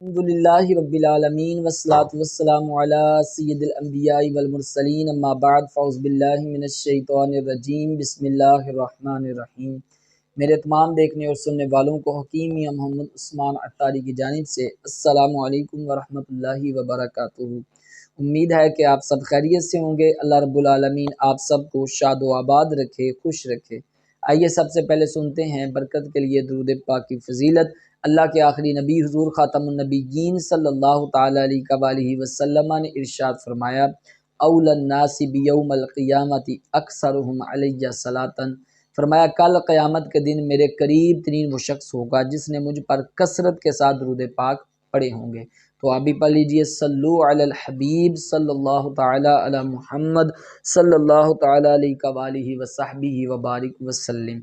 الحمدللہ رب العالمین والصلاة والسلام علی سید الانبیاء والمرسلین اما بعد فاعوذ باللہ من الشیطان الرجیم بسم اللہ الرحمن الرحیم۔ میرے تمام دیکھنے اور سننے والوں کو حکیم میاں محمد عثمان عطاری کی جانب سے السلام علیکم ورحمۃ اللہ وبرکاتہ۔ امید ہے کہ آپ سب خیریت سے ہوں گے۔ اللہ رب العالمین آپ سب کو شاد و آباد رکھے، خوش رکھے۔ آئیے سب سے پہلے سنتے ہیں برکت کے لیے درود پاک کی فضیلت۔ اللہ کے آخری نبی حضور خاتم النبیین صلی اللہ تعالیٰ علیہ وآلہ وسلم نے ارشاد فرمایا، اول الناس بیوم القیامت اکثرہم علیہ صلاۃ۔ فرمایا کل قیامت کے دن میرے قریب ترین وہ شخص ہوگا جس نے مجھ پر کثرت کے ساتھ درود پاک پڑھے ہوں گے۔ تو آپ بھی پڑھ لیجئے، صلو علی الحبیب صلی اللہ تعالیٰ علی محمد صلی اللہ تعالیٰ علیہ وآلہ وصحبہ وبارک وسلم۔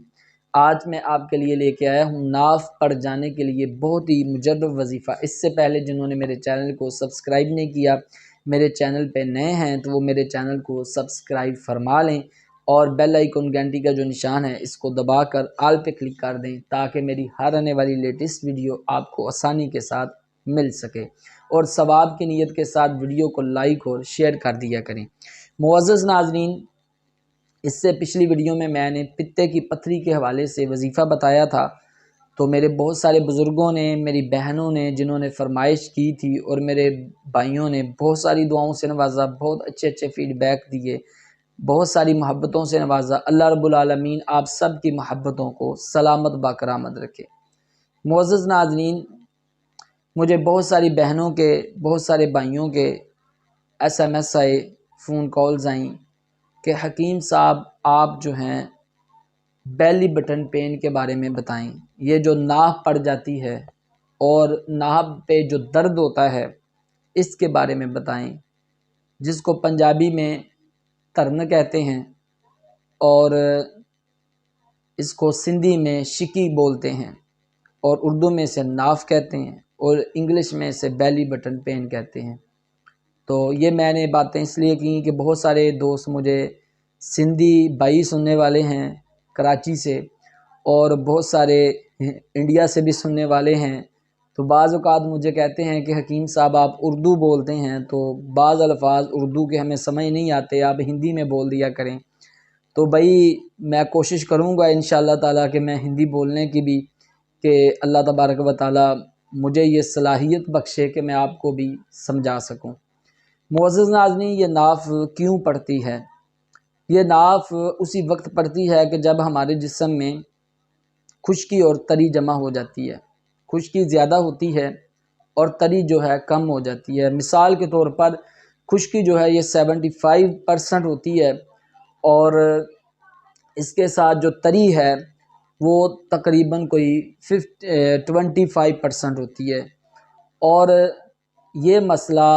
آج میں آپ کے لیے لے کے آیا ہوں نعت پڑھ جانے کے لیے بہت ہی مجرب وظیفہ۔ اس سے پہلے جنہوں نے میرے چینل کو سبسکرائب نہیں کیا، میرے چینل پہ نئے ہیں تو وہ میرے چینل کو سبسکرائب فرما لیں اور بیل آئیکن گھنٹی کا جو نشان ہے اس کو دبا کر آل پہ کلک کر دیں تاکہ میری ہر آنے والی لیٹسٹ ویڈیو آپ کو آسانی کے ساتھ مل سکے، اور ثواب کی نیت کے ساتھ ویڈیو کو لائک اور شیئر کر دیا کریں۔ معزز ناظرین، اس سے پچھلی ویڈیو میں نے پتے کی پتھری کے حوالے سے وظیفہ بتایا تھا، تو میرے بہت سارے بزرگوں نے، میری بہنوں نے جنہوں نے فرمائش کی تھی، اور میرے بھائیوں نے بہت ساری دعاؤں سے نوازا، بہت اچھے فیڈ بیک دیے، بہت ساری محبتوں سے نوازا۔ اللہ رب العالمین آپ سب کی محبتوں کو سلامت باکرامت رکھے۔ معزز ناظرین، مجھے بہت ساری بہنوں کے، بہت سارے بھائیوں کے SMS آئے، فون کالز آئیں کہ حکیم صاحب آپ جو ہیں بیلی بٹن پین کے بارے میں بتائیں، یہ جو ناف پڑ جاتی ہے اور ناف پہ جو درد ہوتا ہے اس کے بارے میں بتائیں، جس کو پنجابی میں ترن کہتے ہیں اور اس کو سندھی میں شکی بولتے ہیں اور اردو میں سے ناف کہتے ہیں اور انگلش میں سے بیلی بٹن پین کہتے ہیں۔ تو یہ میں نے باتیں اس لیے کی کہ بہت سارے دوست مجھے سندھی بھائی سننے والے ہیں کراچی سے، اور بہت سارے انڈیا سے بھی سننے والے ہیں، تو بعض اوقات مجھے کہتے ہیں کہ حکیم صاحب آپ اردو بولتے ہیں تو بعض الفاظ اردو کے ہمیں سمجھ نہیں آتے، آپ ہندی میں بول دیا کریں۔ تو بھائی میں کوشش کروں گا انشاءاللہ تعالیٰ کہ میں ہندی بولنے کی بھی، کہ اللہ تبارک و تعالیٰ مجھے یہ صلاحیت بخشے کہ میں آپ کو بھی سمجھا سکوں۔ معزز ناظرین، یہ نعت کیوں پڑھتی ہے؟ یہ نعت اسی وقت پڑتی ہے کہ جب ہمارے جسم میں خشکی اور تری جمع ہو جاتی ہے، خشکی زیادہ ہوتی ہے اور تری جو ہے کم ہو جاتی ہے۔ مثال کے طور پر خشکی جو ہے یہ 75% ہوتی ہے اور اس کے ساتھ جو تری ہے وہ تقریباً کوئی 25% ہوتی ہے، اور یہ مسئلہ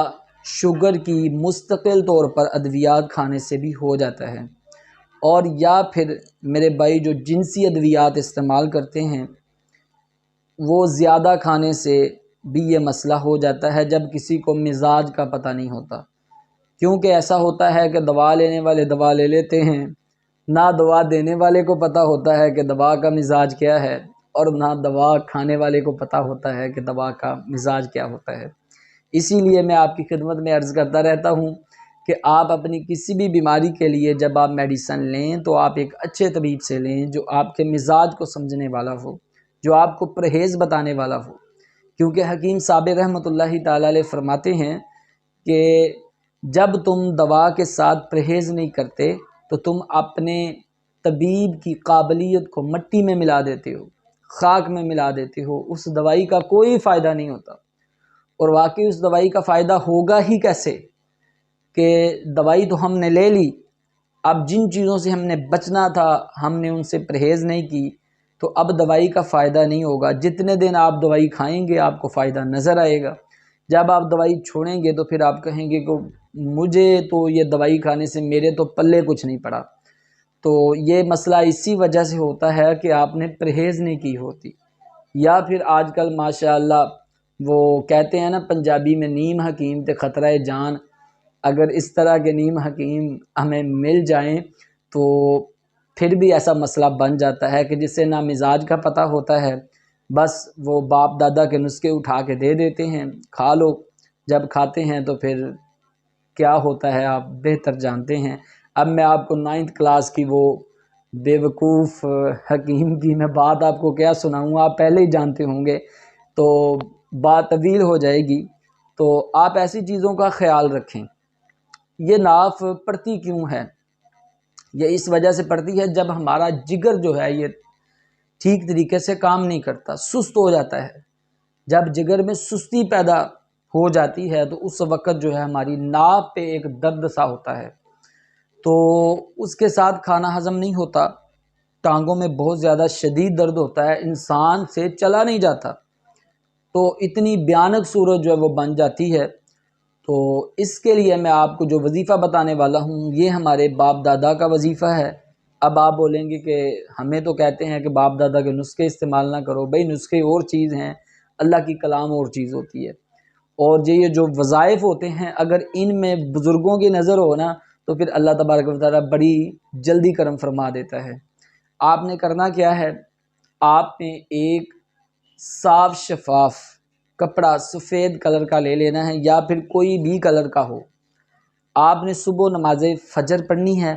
شوگر کی مستقل طور پر ادویات کھانے سے بھی ہو جاتا ہے، اور یا پھر میرے بھائی جو جنسی ادویات استعمال کرتے ہیں وہ زیادہ کھانے سے بھی یہ مسئلہ ہو جاتا ہے جب کسی کو مزاج کا پتہ نہیں ہوتا۔ کیونکہ ایسا ہوتا ہے کہ دوا لینے والے دوا لے لیتے ہیں، نہ دوا دینے والے کو پتہ ہوتا ہے کہ دوا کا مزاج کیا ہے، اور نہ دوا کھانے والے کو پتہ ہوتا ہے کہ دوا کا مزاج کیا ہوتا ہے۔ اسی لیے میں آپ کی خدمت میں عرض کرتا رہتا ہوں کہ آپ اپنی کسی بھی بیماری کے لیے جب آپ میڈیسن لیں تو آپ ایک اچھے طبیب سے لیں جو آپ کے مزاج کو سمجھنے والا ہو، جو آپ کو پرہیز بتانے والا ہو۔ کیونکہ حکیم صاحب رحمۃ اللہ تعالیٰ علیہ فرماتے ہیں کہ جب تم دوا کے ساتھ پرہیز نہیں کرتے تو تم اپنے طبیب کی قابلیت کو مٹی میں ملا دیتے ہو، خاک میں ملا دیتے ہو، اس دوائی کا کوئی فائدہ نہیں ہوتا۔ اور واقعی اس دوائی کا فائدہ ہوگا ہی کیسے کہ دوائی تو ہم نے لے لی، اب جن چیزوں سے ہم نے بچنا تھا ہم نے ان سے پرہیز نہیں کی، تو اب دوائی کا فائدہ نہیں ہوگا۔ جتنے دن آپ دوائی کھائیں گے آپ کو فائدہ نظر آئے گا، جب آپ دوائی چھوڑیں گے تو پھر آپ کہیں گے کہ مجھے تو یہ دوائی کھانے سے میرے تو پلے کچھ نہیں پڑا۔ تو یہ مسئلہ اسی وجہ سے ہوتا ہے کہ آپ نے پرہیز نہیں کی ہوتی، یا پھر آج کل ماشاءاللہ وہ کہتے ہیں نا پنجابی میں، نیم حکیم تے خطرہ جان۔ اگر اس طرح کے نیم حکیم ہمیں مل جائیں تو پھر بھی ایسا مسئلہ بن جاتا ہے کہ جسے نہ مزاج کا پتہ ہوتا ہے، بس وہ باپ دادا کے نسخے اٹھا کے دے دیتے ہیں، کھا لو۔ جب کھاتے ہیں تو پھر کیا ہوتا ہے آپ بہتر جانتے ہیں۔ اب میں آپ کو 9th کلاس کی وہ بے وقوف حکیم کی میں بات آپ کو کیا سناؤں، آپ پہلے ہی جانتے ہوں گے، تو بات طویل ہو جائے گی۔ تو آپ ایسی چیزوں کا خیال رکھیں۔ یہ ناف پڑتی کیوں ہے؟ یہ اس وجہ سے پڑتی ہے جب ہمارا جگر جو ہے یہ ٹھیک طریقے سے کام نہیں کرتا، سست ہو جاتا ہے۔ جب جگر میں سستی پیدا ہو جاتی ہے تو اس وقت جو ہے ہماری ناف پہ ایک درد سا ہوتا ہے، تو اس کے ساتھ کھانا ہضم نہیں ہوتا، ٹانگوں میں بہت زیادہ شدید درد ہوتا ہے، انسان سے چلا نہیں جاتا، تو اتنی بھیانک صورت جو ہے وہ بن جاتی ہے۔ تو اس کے لیے میں آپ کو جو وظیفہ بتانے والا ہوں یہ ہمارے باپ دادا کا وظیفہ ہے۔ اب آپ بولیں گے کہ ہمیں تو کہتے ہیں کہ باپ دادا کے نسخے استعمال نہ کرو، بھئی نسخے اور چیز ہیں، اللہ کی کلام اور چیز ہوتی ہے، اور یہ جو وظائف ہوتے ہیں اگر ان میں بزرگوں کی نظر ہو نا تو پھر اللہ تبارک و تعالیٰ بڑی جلدی کرم فرما دیتا ہے۔ آپ نے کرنا کیا ہے، آپ نے ایک صاف شفاف کپڑا سفید کلر کا لے لینا ہے یا پھر کوئی بھی کلر کا ہو۔ آپ نے صبح نماز فجر پڑھنی ہے۔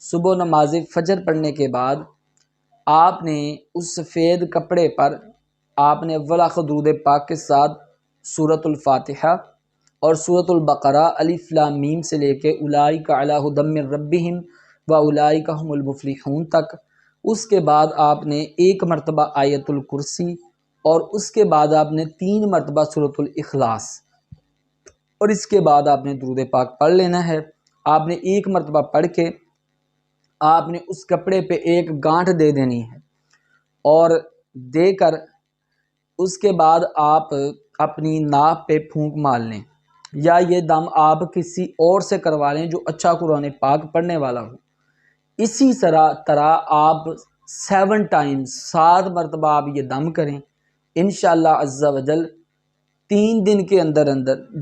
صبح نماز فجر پڑھنے کے بعد آپ نے اس سفید کپڑے پر آپ نے اول درود پاک کے ساتھ سورۃ الفاتحہ اور سورۃ البقرہ الف لام میم سے لے کے اولئک علی ھدی من ربہم واولئک ھم المفلحون تک، اس کے بعد آپ نے 1 مرتبہ آیت الکرسی اور اس کے بعد آپ نے 3 مرتبہ سورۃ الاخلاص، اور اس کے بعد آپ نے درود پاک پڑھ لینا ہے۔ آپ نے 1 مرتبہ پڑھ کے آپ نے اس کپڑے پہ ایک گانٹھ دے دینی ہے، اور دے کر اس کے بعد آپ اپنی ناف پہ پھونک مار لیں، یا یہ دم آپ کسی اور سے کروا لیں جو اچھا قرآن پاک پڑھنے والا ہو۔ اسی طرح آپ 7 ٹائمز 7 مرتبہ آپ یہ دم کریں، انشاءاللہ عز و جل 3 دن کے اندر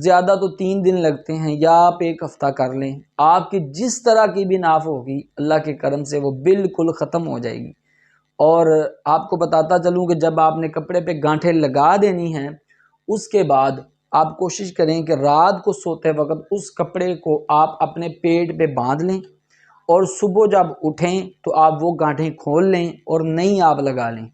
زیادہ تو 3 دن لگتے ہیں، یا آپ 1 ہفتہ کر لیں، آپ کی جس طرح کی بھی ناف ہوگی اللہ کے کرم سے وہ بالکل ختم ہو جائے گی۔ اور آپ کو بتاتا چلوں کہ جب آپ نے کپڑے پہ گانٹھیں لگا دینی ہیں اس کے بعد آپ کوشش کریں کہ رات کو سوتے وقت اس کپڑے کو آپ اپنے پیٹ پہ باندھ لیں، اور صبح جب اٹھیں تو آپ وہ گانٹھیں کھول لیں اور نئی آپ لگا لیں۔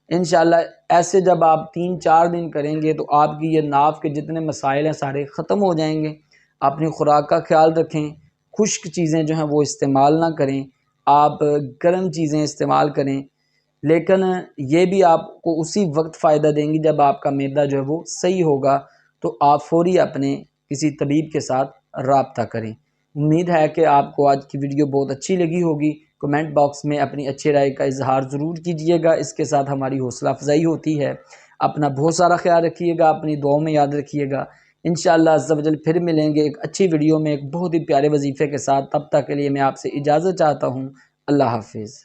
انشاءاللہ ایسے جب آپ 3-4 دن کریں گے تو آپ کی یہ ناف کے جتنے مسائل ہیں سارے ختم ہو جائیں گے۔ اپنی خوراک کا خیال رکھیں، خشک چیزیں جو ہیں وہ استعمال نہ کریں، آپ گرم چیزیں استعمال کریں، لیکن یہ بھی آپ کو اسی وقت فائدہ دیں گی جب آپ کا معدہ جو ہے وہ صحیح ہوگا، تو آپ فوری اپنے کسی طبیب کے ساتھ رابطہ کریں۔ امید ہے کہ آپ کو آج کی ویڈیو بہت اچھی لگی ہوگی۔ کمنٹ باکس میں اپنی اچھی رائے کا اظہار ضرور کیجیے گا، اس کے ساتھ ہماری حوصلہ افزائی ہوتی ہے۔ اپنا بہت سارا خیال رکھیے گا، اپنی دعاؤں میں یاد رکھیے گا۔ انشاءاللہ عز و جل پھر ملیں گے ایک اچھی ویڈیو میں ایک بہت ہی پیارے وظیفے کے ساتھ، تب تک کے لیے میں آپ سے اجازت چاہتا ہوں۔ اللہ حافظ۔